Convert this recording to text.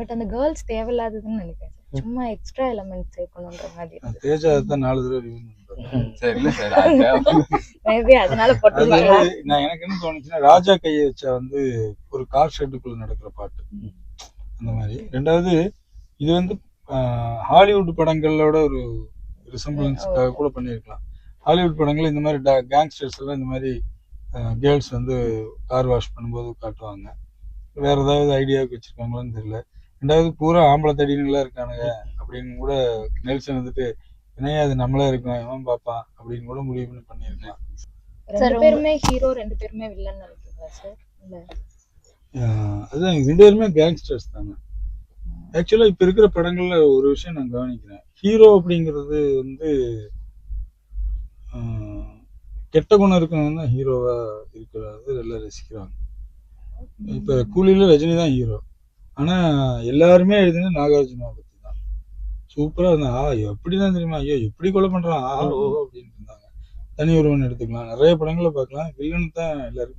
But அந்த girls தேவையில்லாததுன்னு நினைக்கிறேன் sir. சும்மா எக்ஸ்ட்ரா எலிமெண்ட் சேர்க்கணுன்ற மாதிரி இருந்தது. தேஜா தான் 4 தடவை ரிவ்யூ பண்றாரு. சரி இல்ல சார் மேபி அதனால போட்டுருக்காங்க. நான் எனக்கு என்ன தோணுச்சுன்னா ராஜா கையை வச்சா வந்து ஒரு கார் ஷெட்டுக்குள்ள நடக்கிற பாட்டு அந்த மாதிரி. ரெண்டாவது இது வந்து ஹாலிவுட் படங்களோட ஒரு ரிசம்பிளன்ஸ்க்காக கூட பண்ணியிருக்கலாம். ஹாலிவுட் படங்கள் இந்த மாதிரி கேங்ஸ்டர்ஸ் எல்லாம் இந்த மாதிரி கேர்ள்ஸ் வந்து கார் வாஷ் பண்ணும்போது காட்டுவாங்க. வேற ஏதாவது ஐடியாவுக்கு வச்சிருக்காங்களான்னு தெரியல. ரெண்டாவது பூரா ஆம்பளை தடினுங்களா இருக்கானுங்க அப்படின்னு கூட நெல்சன் வந்துட்டு என்னையா அது நம்மளே இருக்கோம் இவன் பாப்பான் அப்படின்னு கூட முடிவு பண்ணி பண்ணியிருக்கலாம். 2 பேருமே ஹீரோ 2 பேருமே வில்லன் நினைக்கிறீங்களா சார்? இல்ல அதுதான் 2 பேருமே கேங்ஸ்டர்ஸ் தாங்க. ஆக்சுவலா இப்ப இருக்கிற படங்கள்ல ஒரு விஷயம் நான் கவனிக்கிறேன். ஹீரோ அப்படிங்கிறது வந்து கெட்ட குணம் இருக்கவங்க தான் ஹீரோவா இருக்கிறது எல்லாம் ரசிக்கிறாங்க. இப்ப கூலியில ரஜினி தான் ஹீரோ. ஆனா எல்லாருமே எழுதினது நாகார்ஜுனா பத்தி தான். சூப்பரா இருந்தா எப்படிதான் தெரியுமா, ஐயோ எப்படி கொலை பண்றான் ஓஹோ அப்படின்னு இருந்தாங்க. தனி ஒருவன் எடுத்துக்கலாம், நிறைய படங்களை பார்க்கலாம். வில்லன் தான் எல்லாருக்கும்